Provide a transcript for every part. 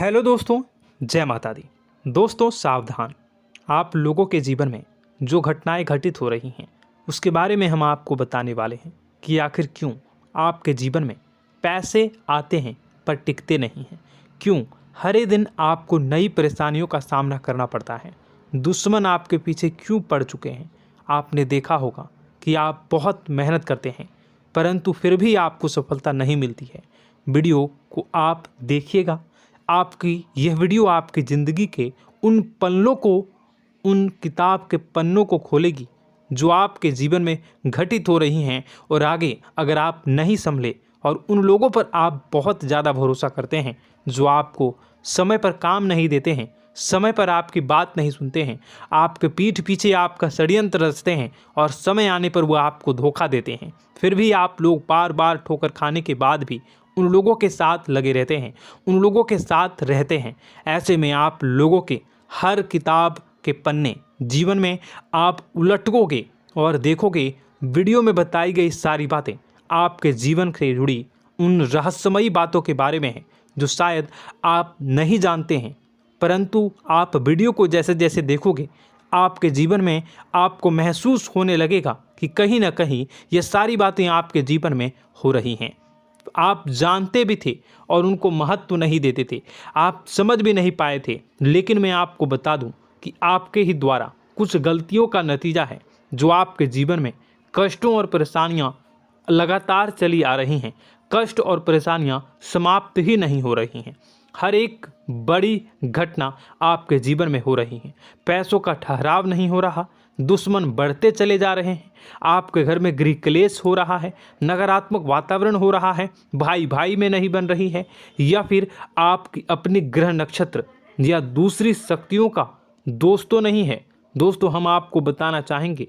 Hello दोस्तों, जय माता दी। दोस्तों सावधान, आप लोगों के जीवन में जो घटनाएं घटित हो रही हैं उसके बारे में हम आपको बताने वाले हैं कि आखिर क्यों आपके जीवन में पैसे आते हैं पर टिकते नहीं हैं। क्यों हर एक दिन आपको नई परेशानियों का सामना करना पड़ता है। दुश्मन आपके पीछे क्यों पड़ चुके हैं। आपने देखा होगा कि आप बहुत मेहनत करते हैं परंतु फिर भी आपको सफलता नहीं मिलती है। वीडियो को आप देखिएगा। आपकी यह वीडियो आपकी ज़िंदगी के उन पन्नों को, उन किताब के पन्नों को खोलेगी जो आपके जीवन में घटित हो रही हैं। और आगे अगर आप नहीं संभले और उन लोगों पर आप बहुत ज़्यादा भरोसा करते हैं जो आपको समय पर काम नहीं देते हैं, समय पर आपकी बात नहीं सुनते हैं, आपके पीठ पीछे आपका षड्यंत्र रचते हैं और समय आने पर वो आपको धोखा देते हैं, फिर भी आप लोग बार बार ठोकर खाने के बाद भी उन लोगों के साथ लगे रहते हैं, उन लोगों के साथ रहते हैं। ऐसे में आप लोगों के हर किताब के पन्ने जीवन में आप उलटोगे और देखोगे वीडियो में बताई गई सारी बातें आपके जीवन से जुड़ी उन रहस्यमयी बातों के बारे में हैं जो शायद आप नहीं जानते हैं। परंतु आप वीडियो को जैसे जैसे देखोगे आपके जीवन में आपको महसूस होने लगेगा कि कहीं ना कहीं ये सारी बातें आपके जीवन में हो रही हैं। आप जानते भी थे और उनको महत्व नहीं देते थे, आप समझ भी नहीं पाए थे। लेकिन मैं आपको बता दूं कि आपके ही द्वारा कुछ गलतियों का नतीजा है जो आपके जीवन में कष्टों और परेशानियां लगातार चली आ रही हैं। कष्ट और परेशानियां समाप्त ही नहीं हो रही हैं। हर एक बड़ी घटना आपके जीवन में हो रही है। पैसों का ठहराव नहीं हो रहा, दुश्मन बढ़ते चले जा रहे हैं, आपके घर में गृह क्लेश हो रहा है, नकारात्मक वातावरण हो रहा है, भाई भाई में नहीं बन रही है, या फिर आपकी अपनी ग्रह नक्षत्र या दूसरी शक्तियों का दोस्तों नहीं है। दोस्तों हम आपको बताना चाहेंगे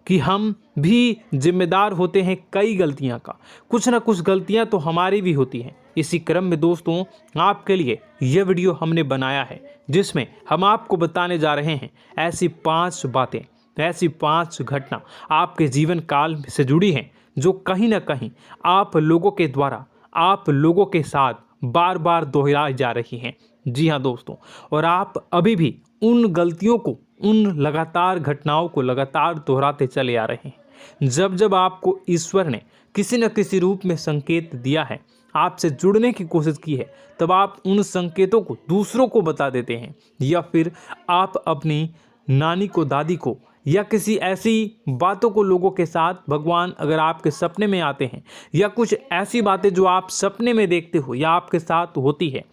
कि हम भी जिम्मेदार होते हैं कई गलतियां का, कुछ ना कुछ गलतियां तो हमारी भी होती हैं। इसी क्रम में दोस्तों आपके लिए यह वीडियो हमने बनाया है जिसमें हम आपको बताने जा रहे हैं ऐसी 5 बातें, ऐसी 5 घटना आपके जीवन काल से जुड़ी हैं जो कहीं ना कहीं आप लोगों के द्वारा आप लोगों के साथ बार बार दोहराई जा रही हैं। जी हाँ दोस्तों, और आप अभी भी उन गलतियों को, उन लगातार घटनाओं को लगातार दोहराते चले आ रहे हैं। जब जब आपको ईश्वर ने किसी न किसी रूप में संकेत दिया है, आपसे जुड़ने की कोशिश की है, तब आप उन संकेतों को दूसरों को बता देते हैं, या फिर आप अपनी नानी को, दादी को, या किसी ऐसी बातों को लोगों के साथ, भगवान अगर आपके सपने में आते हैं या कुछ ऐसी बातें जो आप सपने में देखते हो या आपके साथ होती है,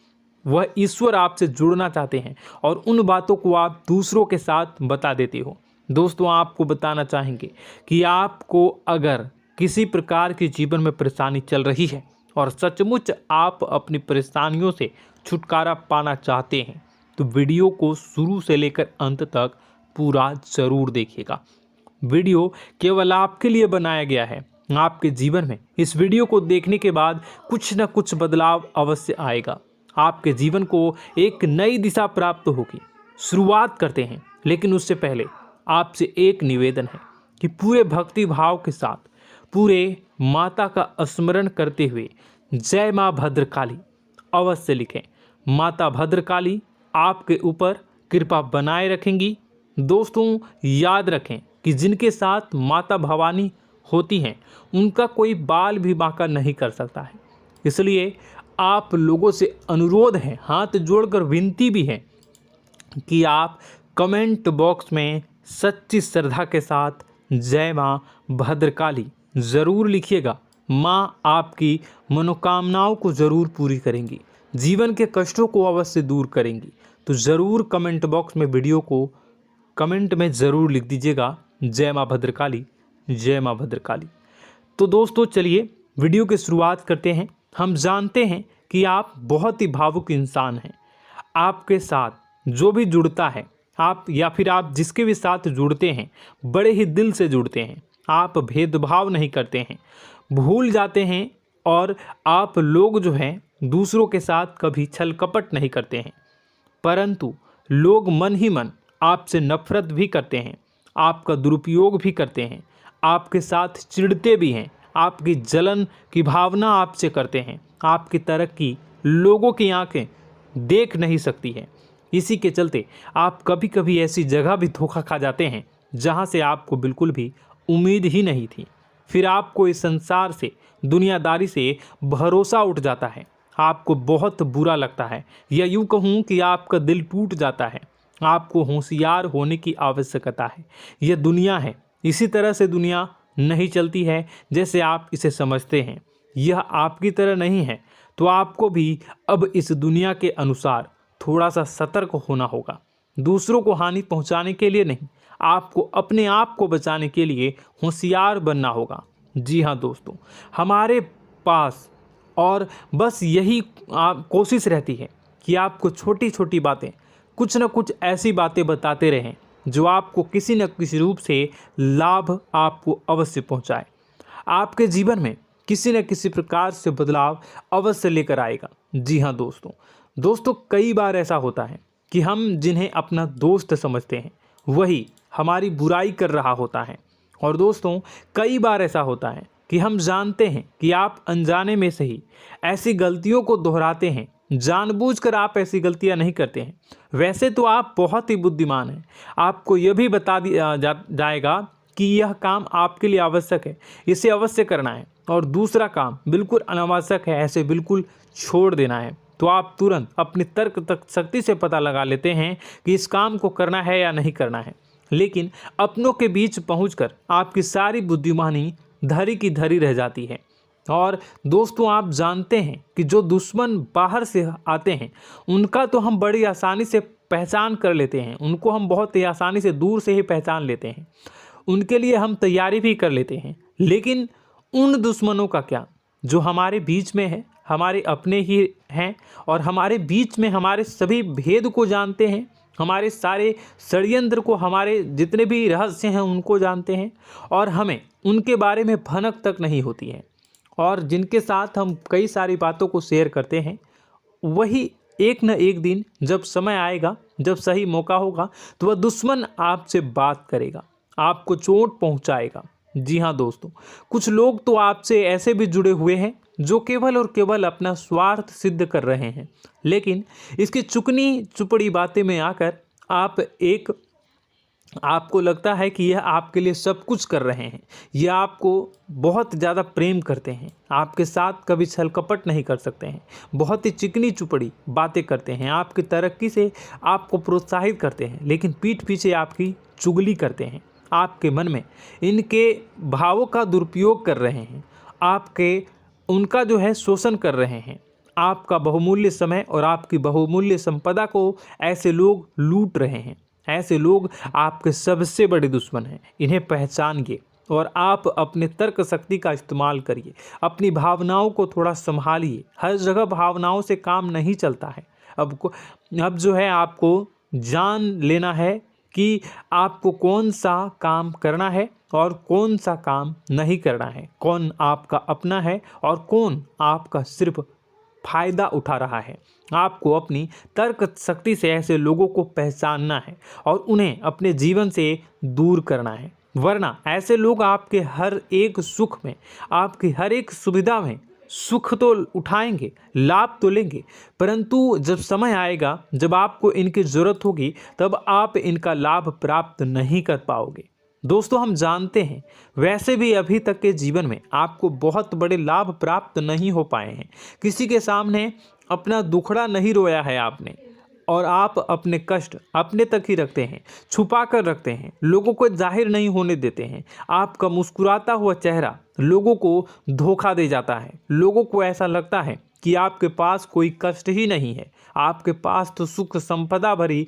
वह ईश्वर आपसे जुड़ना चाहते हैं और उन बातों को आप दूसरों के साथ बता देते हो। दोस्तों आपको बताना चाहेंगे कि आपको अगर किसी प्रकार की जीवन में परेशानी चल रही है और सचमुच आप अपनी परेशानियों से छुटकारा पाना चाहते हैं तो वीडियो को शुरू से लेकर अंत तक पूरा जरूर देखिएगा। वीडियो केवल आपके लिए बनाया गया है। आपके जीवन में इस वीडियो को देखने के बाद कुछ न कुछ बदलाव अवश्य आएगा। आपके जीवन को एक नई दिशा प्राप्त होगी। शुरुआत करते हैं, लेकिन उससे पहले आपसे एक निवेदन है कि पूरे भक्ति भाव के साथ पूरे माता का स्मरण करते हुए जय माँ भद्रकाली अवश्य लिखें। माता भद्रकाली आपके ऊपर कृपा बनाए रखेंगी। दोस्तों याद रखें कि जिनके साथ माता भवानी होती हैं उनका कोई बाल भी बांका नहीं कर सकता है। इसलिए आप लोगों से अनुरोध है, हाथ जोड़कर विनती भी है कि आप कमेंट बॉक्स में सच्ची श्रद्धा के साथ जय माँ भद्रकाली ज़रूर लिखिएगा। माँ आपकी मनोकामनाओं को ज़रूर पूरी करेंगी, जीवन के कष्टों को अवश्य दूर करेंगी। तो ज़रूर कमेंट बॉक्स में वीडियो को कमेंट में ज़रूर लिख दीजिएगा जय माँ भद्रकाली, जय माँ भद्रकाली। तो दोस्तों चलिए वीडियो की शुरुआत करते हैं। हम जानते हैं कि आप बहुत ही भावुक इंसान हैं। आपके साथ जो भी जुड़ता है, आप या फिर आप जिसके भी साथ जुड़ते हैं बड़े ही दिल से जुड़ते हैं। आप भेदभाव नहीं करते हैं, भूल जाते हैं, और आप लोग जो हैं दूसरों के साथ कभी छल कपट नहीं करते हैं। परंतु लोग मन ही मन आपसे नफरत भी करते हैं, आपका दुरुपयोग भी करते हैं, आपके साथ चिढ़ते भी हैं, आपकी जलन की भावना आपसे करते हैं। आपकी तरक्की लोगों की आंखें देख नहीं सकती है। इसी के चलते आप कभी कभी ऐसी जगह भी धोखा खा जाते हैं जहां से आपको बिल्कुल भी उम्मीद ही नहीं थी। फिर आपको इस संसार से, दुनियादारी से भरोसा उठ जाता है। आपको बहुत बुरा लगता है, या यूँ कहूँ कि आपका दिल टूट जाता है। आपको होशियार होने की आवश्यकता है। यह दुनिया है, इसी तरह से दुनिया नहीं चलती है जैसे आप इसे समझते हैं। यह आपकी तरह नहीं है, तो आपको भी अब इस दुनिया के अनुसार थोड़ा सा सतर्क होना होगा। दूसरों को हानि पहुंचाने के लिए नहीं, आपको अपने आप को बचाने के लिए होशियार बनना होगा। जी हाँ दोस्तों, हमारे पास और बस यही कोशिश रहती है कि आपको छोटी छोटी बातें, कुछ न कुछ ऐसी बातें बताते रहें जो आपको किसी न किसी रूप से लाभ आपको अवश्य पहुंचाए, आपके जीवन में किसी न किसी प्रकार से बदलाव अवश्य लेकर आएगा। जी हाँ दोस्तों, कई बार ऐसा होता है कि हम जिन्हें अपना दोस्त समझते हैं वही हमारी बुराई कर रहा होता है। और दोस्तों, कई बार ऐसा होता है कि हम जानते हैं कि आप अनजाने में से ही ऐसी गलतियों को दोहराते हैं। जानबूझकर आप ऐसी गलतियां नहीं करते हैं। वैसे तो आप बहुत ही बुद्धिमान हैं। आपको यह भी बता दिया जाएगा कि यह काम आपके लिए आवश्यक है, इसे अवश्य करना है, और दूसरा काम बिल्कुल अनावश्यक है, ऐसे बिल्कुल छोड़ देना है। तो आप तुरंत अपनी तर्क तक शक्ति से पता लगा लेते हैं कि इस काम को करना है या नहीं करना है। लेकिन अपनों के बीच पहुंचकर आपकी सारी बुद्धिमानी धरी की धरी रह जाती है। और दोस्तों, आप जानते हैं कि जो दुश्मन बाहर से आते हैं उनका तो हम बड़ी आसानी से पहचान कर लेते हैं, उनको हम बहुत ही आसानी से दूर से ही पहचान लेते हैं, उनके लिए हम तैयारी भी कर लेते हैं। लेकिन उन दुश्मनों का क्या जो हमारे बीच में है, हमारे अपने ही हैं, और हमारे बीच में हमारे सभी भेद को जानते हैं, हमारे सारे षड्यंत्र को, हमारे जितने भी रहस्य हैं उनको जानते हैं, और हमें उनके बारे में भनक तक नहीं होती है, और जिनके साथ हम कई सारी बातों को शेयर करते हैं, वही एक न एक दिन जब समय आएगा, जब सही मौका होगा, तो वह दुश्मन आपसे बात करेगा, आपको चोट पहुंचाएगा। जी हाँ दोस्तों, कुछ लोग तो आपसे ऐसे भी जुड़े हुए हैं जो केवल और केवल अपना स्वार्थ सिद्ध कर रहे हैं। लेकिन इसकी चुकनी चुपड़ी बातें में आकर आपको लगता है कि यह आपके लिए सब कुछ कर रहे हैं, यह आपको बहुत ज़्यादा प्रेम करते हैं, आपके साथ कभी छल कपट नहीं कर सकते हैं, बहुत ही चिकनी चुपड़ी बातें करते हैं, आपकी तरक्की से आपको प्रोत्साहित करते हैं, लेकिन पीठ पीछे आपकी चुगली करते हैं, आपके मन में इनके भावों का दुरुपयोग कर रहे हैं, उनका जो है शोषण कर रहे हैं। आपका बहुमूल्य समय और आपकी बहुमूल्य संपदा को ऐसे लोग लूट रहे हैं। ऐसे लोग आपके सबसे बड़े दुश्मन हैं। इन्हें पहचानिए और आप अपने तर्क शक्ति का इस्तेमाल करिए। अपनी भावनाओं को थोड़ा संभालिए। हर जगह भावनाओं से काम नहीं चलता है। अब जो है आपको जान लेना है कि आपको कौन सा काम करना है और कौन सा काम नहीं करना है, कौन आपका अपना है और कौन आपका सिर्फ फायदा उठा रहा है। आपको अपनी तर्क शक्ति से ऐसे लोगों को पहचानना है और उन्हें अपने जीवन से दूर करना है, वरना ऐसे लोग आपके हर एक सुख में, आपकी हर एक सुविधा में सुख तो उठाएंगे, लाभ तो लेंगे, परंतु जब समय आएगा, जब आपको इनकी ज़रूरत होगी, तब आप इनका लाभ प्राप्त नहीं कर पाओगे। दोस्तों, हम जानते हैं वैसे भी अभी तक के जीवन में आपको बहुत बड़े लाभ प्राप्त नहीं हो पाए हैं। किसी के सामने अपना दुखड़ा नहीं रोया है आपने, और आप अपने कष्ट अपने तक ही रखते हैं, छुपा कर रखते हैं, लोगों को जाहिर नहीं होने देते हैं। आपका मुस्कुराता हुआ चेहरा लोगों को धोखा दे जाता है। लोगों को ऐसा लगता है कि आपके पास कोई कष्ट ही नहीं है, आपके पास तो सुख संपदा भरी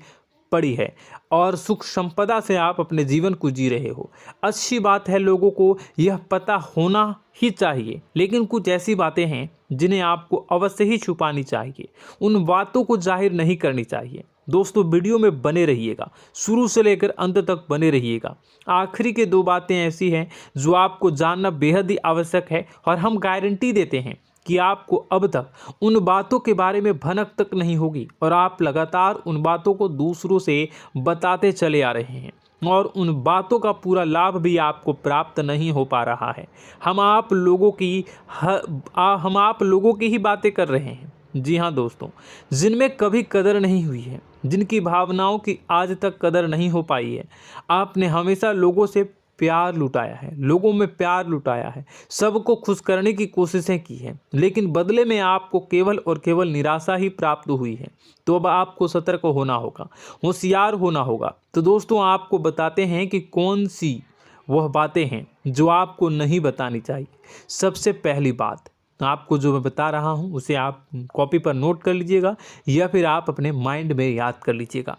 पड़ी है और सुख संपदा से आप अपने जीवन को जी रहे हो। अच्छी बात है, लोगों को यह पता होना ही चाहिए, लेकिन कुछ ऐसी बातें हैं जिन्हें आपको अवश्य ही छुपानी चाहिए। उन बातों को जाहिर नहीं करनी चाहिए। दोस्तों, वीडियो में बने रहिएगा, शुरू से लेकर अंत तक बने रहिएगा। आखिरी के 2 बातें ऐसी हैं जो आपको जानना बेहद ही आवश्यक है, और हम गारंटी देते हैं कि आपको अब तक उन बातों के बारे में भनक तक नहीं होगी, और आप लगातार उन बातों को दूसरों से बताते चले आ रहे हैं, और उन बातों का पूरा लाभ भी आपको प्राप्त नहीं हो पा रहा है। हम आप लोगों की ही बातें कर रहे हैं, जी हाँ दोस्तों, जिनमें कभी कदर नहीं हुई है, जिनकी भावनाओं की आज तक कदर नहीं हो पाई है। आपने हमेशा लोगों से प्यार लुटाया है, लोगों में प्यार लुटाया है, सबको खुश करने की कोशिशें की है, लेकिन बदले में आपको केवल और केवल निराशा ही प्राप्त हुई है। तो अब आपको सतर्क होना होगा, होशियार होना होगा। तो दोस्तों आपको बताते हैं कि कौन सी वह बातें हैं जो आपको नहीं बतानी चाहिए। सबसे पहली बात आपको जो मैं बता रहा हूं उसे आप कॉपी पर नोट कर लीजिएगा या फिर आप अपने माइंड में याद कर लीजिएगा।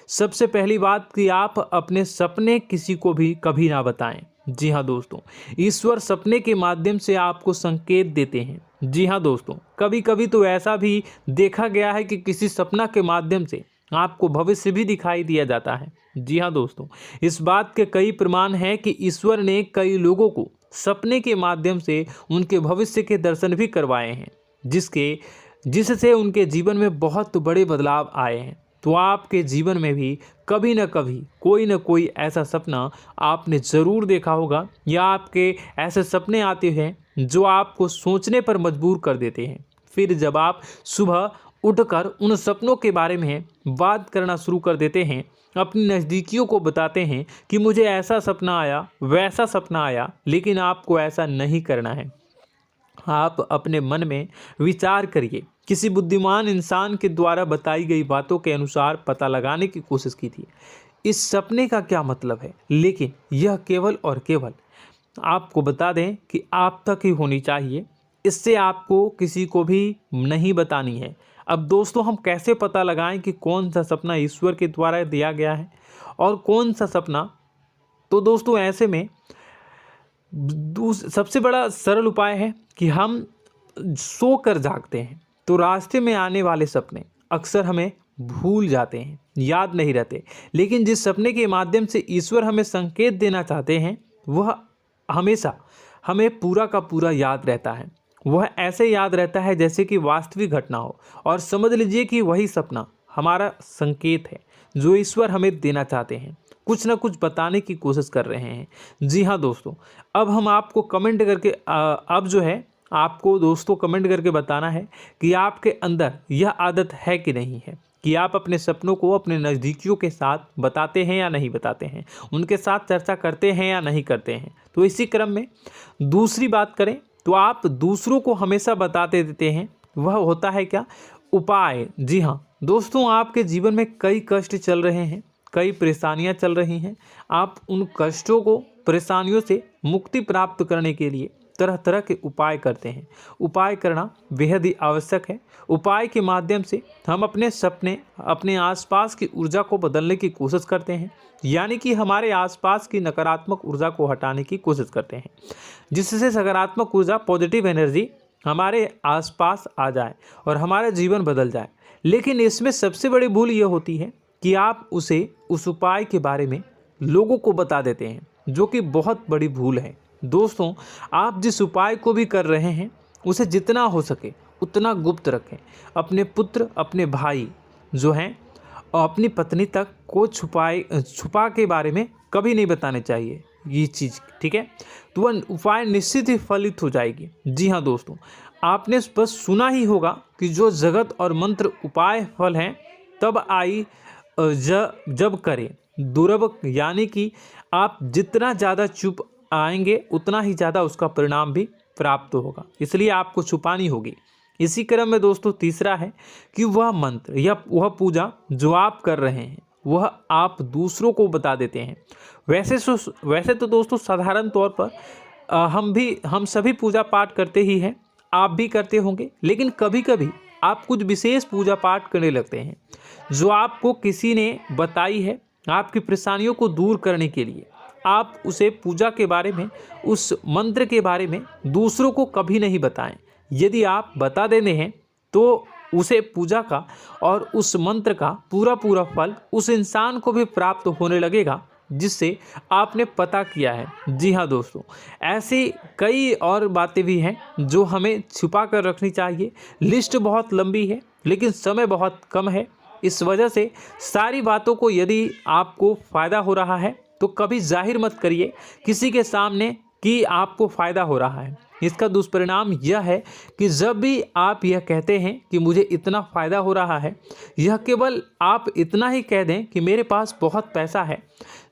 सबसे पहली बात कि आप अपने सपने किसी को भी कभी ना बताएं। जी हाँ दोस्तों, ईश्वर सपने के माध्यम से आपको संकेत देते हैं। जी हाँ दोस्तों, कभी कभी तो ऐसा भी देखा गया है कि किसी सपना के माध्यम से आपको भविष्य भी दिखाई दिया जाता है। जी हाँ दोस्तों, इस बात के कई प्रमाण हैं कि ईश्वर ने कई लोगों को सपने के माध्यम से उनके भविष्य के दर्शन भी करवाए हैं, जिससे उनके जीवन में बहुत बड़े बदलाव आए हैं। तो आपके जीवन में भी कभी न कभी कोई न कोई ऐसा सपना आपने ज़रूर देखा होगा, या आपके ऐसे सपने आते हैं जो आपको सोचने पर मजबूर कर देते हैं। फिर जब आप सुबह उठकर उन सपनों के बारे में बात करना शुरू कर देते हैं, अपनी नज़दीकियों को बताते हैं कि मुझे ऐसा सपना आया, वैसा सपना आया, लेकिन आपको ऐसा नहीं करना है। आप अपने मन में विचार करिए। किसी बुद्धिमान इंसान के द्वारा बताई गई बातों के अनुसार पता लगाने की कोशिश की थी इस सपने का क्या मतलब है, लेकिन यह केवल और केवल आपको बता दें कि आप तक ही होनी चाहिए। इससे आपको किसी को भी नहीं बतानी है। अब दोस्तों हम कैसे पता लगाएं कि कौन सा सपना ईश्वर के द्वारा दिया गया है और कौन सा सपना? तो दोस्तों ऐसे में सबसे बड़ा सरल उपाय है कि हम सोकर जागते हैं तो रास्ते में आने वाले सपने अक्सर हमें भूल जाते हैं, याद नहीं रहते। लेकिन जिस सपने के माध्यम से ईश्वर हमें संकेत देना चाहते हैं वह हमेशा हमें पूरा का पूरा याद रहता है। वह ऐसे याद रहता है जैसे कि वास्तविक घटना हो, और समझ लीजिए कि वही सपना हमारा संकेत है जो ईश्वर हमें देना चाहते हैं, कुछ ना कुछ बताने की कोशिश कर रहे हैं। जी हाँ दोस्तों, अब हम आपको कमेंट करके अब जो है आपको दोस्तों कमेंट करके बताना है कि आपके अंदर यह आदत है कि नहीं है कि आप अपने सपनों को अपने नज़दीकियों के साथ बताते हैं या नहीं बताते हैं, उनके साथ चर्चा करते हैं या नहीं करते हैं। तो इसी क्रम में दूसरी बात करें तो आप दूसरों को हमेशा बताते देते हैं, वह होता है क्या? उपाय। जी हाँ दोस्तों, आपके जीवन में कई कष्ट चल रहे हैं, कई परेशानियां चल रही हैं। आप उन कष्टों को, परेशानियों से मुक्ति प्राप्त करने के लिए तरह तरह के उपाय करते हैं। उपाय करना बेहद ही आवश्यक है। उपाय के माध्यम से हम अपने सपने, अपने आसपास की ऊर्जा को बदलने की कोशिश करते हैं, यानी कि हमारे आसपास की नकारात्मक ऊर्जा को हटाने की कोशिश करते हैं, जिससे सकारात्मक ऊर्जा, पॉजिटिव एनर्जी हमारे आसपास आ जाए और हमारा जीवन बदल जाए। लेकिन इसमें सबसे बड़ी भूल यह होती है कि आप उस उपाय के बारे में लोगों को बता देते हैं, जो कि बहुत बड़ी भूल है। दोस्तों आप जिस उपाय को भी कर रहे हैं उसे जितना हो सके उतना गुप्त रखें। अपने पुत्र, अपने भाई जो हैं और अपनी पत्नी तक को छुपा के बारे में कभी नहीं बताने चाहिए ये चीज़, ठीक है? तो वह उपाय निश्चित ही फलित हो जाएगी। जी हाँ दोस्तों, आपने बस सुना ही होगा कि जो जगत और मंत्र उपाय फल हैं तब आई जब करें दुर्लभ, यानी कि आप जितना ज़्यादा चुप आएंगे उतना ही ज़्यादा उसका परिणाम भी प्राप्त होगा, इसलिए आपको छुपानी होगी। इसी क्रम में दोस्तों तीसरा है कि वह मंत्र या वह पूजा जो आप कर रहे हैं वह आप दूसरों को बता देते हैं। वैसे तो दोस्तों साधारण तौर पर हम सभी पूजा पाठ करते ही हैं, आप भी करते होंगे, लेकिन कभी कभी आप कुछ विशेष पूजा पाठ करने लगते हैं जो आपको किसी ने बताई है आपकी परेशानियों को दूर करने के लिए। आप उसे पूजा के बारे में, उस मंत्र के बारे में दूसरों को कभी नहीं बताएं। यदि आप बता देते हैं तो उसे पूजा का और उस मंत्र का पूरा फल उस इंसान को भी प्राप्त होने लगेगा जिससे आपने पता किया है। जी हाँ दोस्तों, ऐसी कई और बातें भी हैं जो हमें छुपा कर रखनी चाहिए। लिस्ट बहुत लंबी है लेकिन समय बहुत कम है, इस वजह से सारी बातों को यदि आपको फ़ायदा हो रहा है तो कभी जाहिर मत करिए किसी के सामने कि आपको फ़ायदा हो रहा है। इसका दुष्परिणाम यह है कि जब भी आप यह कहते हैं कि मुझे इतना फ़ायदा हो रहा है, यह केवल आप इतना ही कह दें कि मेरे पास बहुत पैसा है,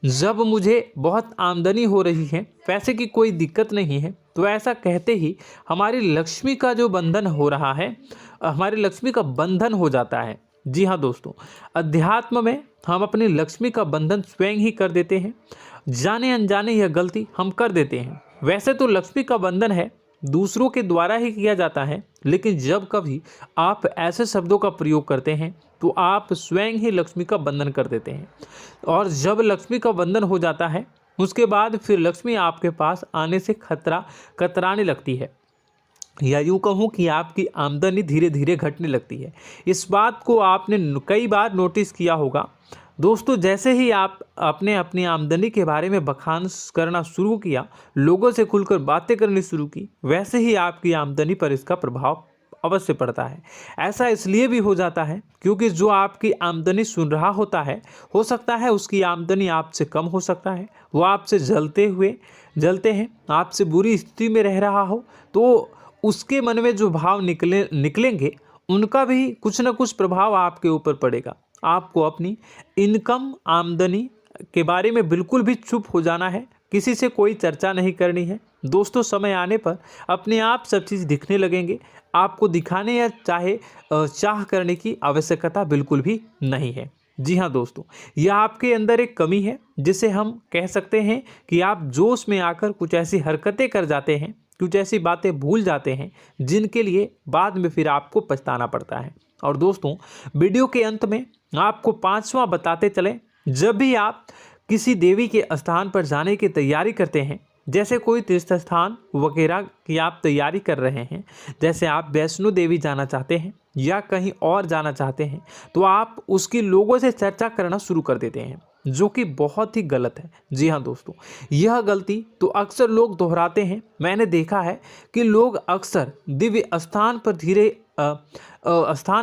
जब मुझे बहुत आमदनी हो रही है, पैसे की कोई दिक्कत नहीं है, तो ऐसा कहते ही हमारी लक्ष्मी का जो बंधन हो रहा है, हमारी लक्ष्मी का बंधन हो जाता है। जी हाँ दोस्तों, अध्यात्म में हम अपनी लक्ष्मी का बंधन स्वयं ही कर देते हैं। जाने अनजाने यह गलती हम कर देते हैं। वैसे तो लक्ष्मी का बंधन है दूसरों के द्वारा ही किया जाता है, लेकिन जब कभी आप ऐसे शब्दों का प्रयोग करते हैं तो आप स्वयं ही लक्ष्मी का बंधन कर देते हैं। और जब लक्ष्मी का बंधन हो जाता है उसके बाद फिर लक्ष्मी आपके पास आने से कतराने लगती है, या यूँ कहूँ कि आपकी आमदनी धीरे धीरे घटने लगती है। इस बात को आपने कई बार नोटिस किया होगा दोस्तों। जैसे ही आप अपने अपनी आमदनी के बारे में बखान करना शुरू किया, लोगों से खुलकर बातें करनी शुरू की, वैसे ही आपकी आमदनी पर इसका प्रभाव अवश्य पड़ता है। ऐसा इसलिए भी हो जाता है क्योंकि जो आपकी आमदनी सुन रहा होता है, हो सकता है उसकी आमदनी आपसे कम हो सकता है, वो आपसे जलते हैं, आपसे बुरी स्थिति में रह रहा हो, तो उसके मन में जो भाव निकलेंगे उनका भी कुछ न कुछ प्रभाव आपके ऊपर पड़ेगा। आपको अपनी इनकम आमदनी के बारे में बिल्कुल भी चुप हो जाना है, किसी से कोई चर्चा नहीं करनी है दोस्तों। समय आने पर अपने आप सब चीज़ दिखने लगेंगे। आपको दिखाने या चाह करने की आवश्यकता बिल्कुल भी नहीं है। जी हाँ दोस्तों, यह आपके अंदर एक कमी है जिसे हम कह सकते हैं कि आप जोश में आकर कुछ ऐसी हरकतें कर जाते हैं, कुछ ऐसी बातें भूल जाते हैं जिनके लिए बाद में फिर आपको पछताना पड़ता है। और दोस्तों, वीडियो के अंत में आपको 5वां बताते चलें, जब भी आप किसी देवी के स्थान पर जाने की तैयारी करते हैं, जैसे कोई तीर्थ स्थान वगैरह की आप तैयारी कर रहे हैं, जैसे आप वैष्णो देवी जाना चाहते हैं या कहीं और जाना चाहते हैं, तो आप उसकी लोगों से चर्चा करना शुरू कर देते हैं, जो कि बहुत ही गलत है। जी हाँ दोस्तों, यह गलती तो अक्सर लोग दोहराते हैं। मैंने देखा है कि लोग अक्सर दिव्य स्थान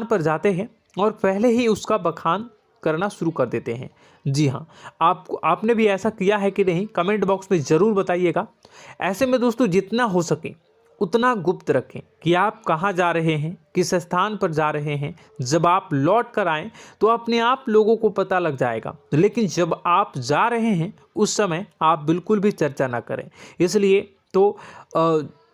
पर जाते हैं और पहले ही उसका बखान करना शुरू कर देते हैं। जी हाँ, आपने भी ऐसा किया है कि नहीं, कमेंट बॉक्स में ज़रूर बताइएगा। ऐसे में दोस्तों, जितना हो सके उतना गुप्त रखें कि आप कहाँ जा रहे हैं, किस स्थान पर जा रहे हैं। जब आप लौट कर आएँ तो अपने आप लोगों को पता लग जाएगा, लेकिन जब आप जा रहे हैं उस समय आप बिल्कुल भी चर्चा ना करें। इसलिए तो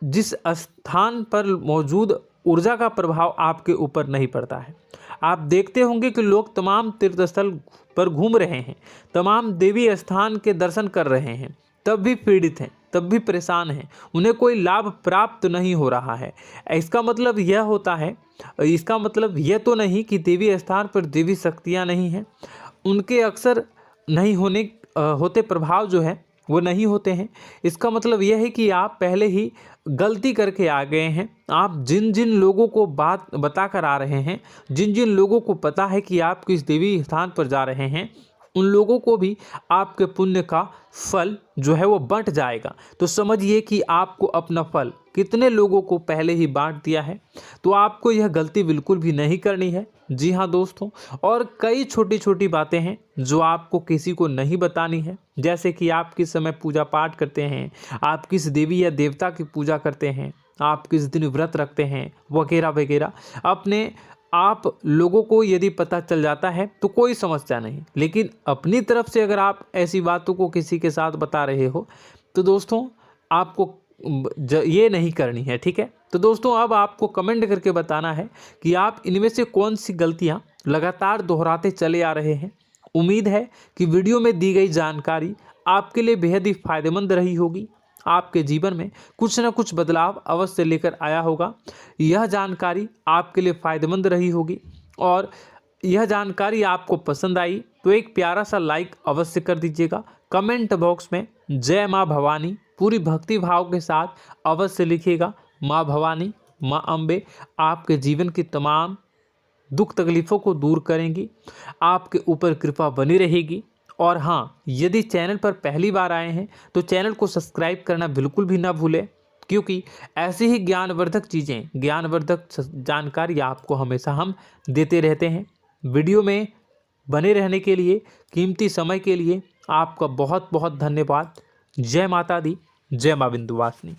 जिस स्थान पर मौजूद ऊर्जा का प्रभाव आपके ऊपर नहीं पड़ता है। आप देखते होंगे कि लोग तमाम तीर्थस्थल पर घूम रहे हैं, तमाम देवी स्थान के दर्शन कर रहे हैं, तब भी पीड़ित हैं, तब भी परेशान हैं, उन्हें कोई लाभ प्राप्त नहीं हो रहा है। इसका मतलब यह तो नहीं कि देवी स्थान पर देवी शक्तियाँ नहीं हैं, उनके अक्सर नहीं होते प्रभाव जो है वो नहीं होते हैं। इसका मतलब यह है कि आप पहले ही गलती करके आ गए हैं। आप जिन जिन लोगों को बात बता कर आ रहे हैं, जिन जिन लोगों को पता है कि आप किस देवी स्थान पर जा रहे हैं, उन लोगों को भी आपके पुण्य का फल जो है वो बंट जाएगा। तो समझिए कि आपको अपना फल कितने लोगों को पहले ही बांट दिया है। तो आपको यह गलती बिल्कुल भी नहीं करनी है। जी हाँ दोस्तों, और कई छोटी छोटी बातें हैं जो आपको किसी को नहीं बतानी है, जैसे कि आप किस समय पूजा पाठ करते हैं, आप किस देवी या देवता की पूजा करते हैं, आप किस दिन व्रत रखते हैं, वगैरह वगैरह। अपने आप लोगों को यदि पता चल जाता है तो कोई समस्या नहीं, लेकिन अपनी तरफ से अगर आप ऐसी बातों को किसी के साथ बता रहे हो तो दोस्तों आपको ये नहीं करनी है, ठीक है। तो दोस्तों, अब आपको कमेंट करके बताना है कि आप इनमें से कौन सी गलतियां लगातार दोहराते चले आ रहे हैं। उम्मीद है कि वीडियो में दी गई जानकारी आपके लिए बेहद ही फायदेमंद रही होगी, आपके जीवन में कुछ न कुछ बदलाव अवश्य लेकर आया होगा। यह जानकारी आपके लिए फ़ायदेमंद रही होगी और यह जानकारी आपको पसंद आई तो एक प्यारा सा लाइक अवश्य कर दीजिएगा। कमेंट बॉक्स में जय माँ भवानी पूरी भक्ति भाव के साथ अवश्य लिखिएगा। माँ भवानी, माँ अम्बे आपके जीवन की तमाम दुख तकलीफ़ों को दूर करेंगी, आपके ऊपर कृपा बनी रहेगी। और हाँ, यदि चैनल पर पहली बार आए हैं तो चैनल को सब्सक्राइब करना बिल्कुल भी ना भूलें, क्योंकि ऐसी ही ज्ञानवर्धक चीज़ें, ज्ञानवर्धक जानकारी आपको हमेशा हम देते रहते हैं। वीडियो में बने रहने के लिए, कीमती समय के लिए आपका बहुत बहुत धन्यवाद। जय माता दी, जय माँ विंध्यवासिनी।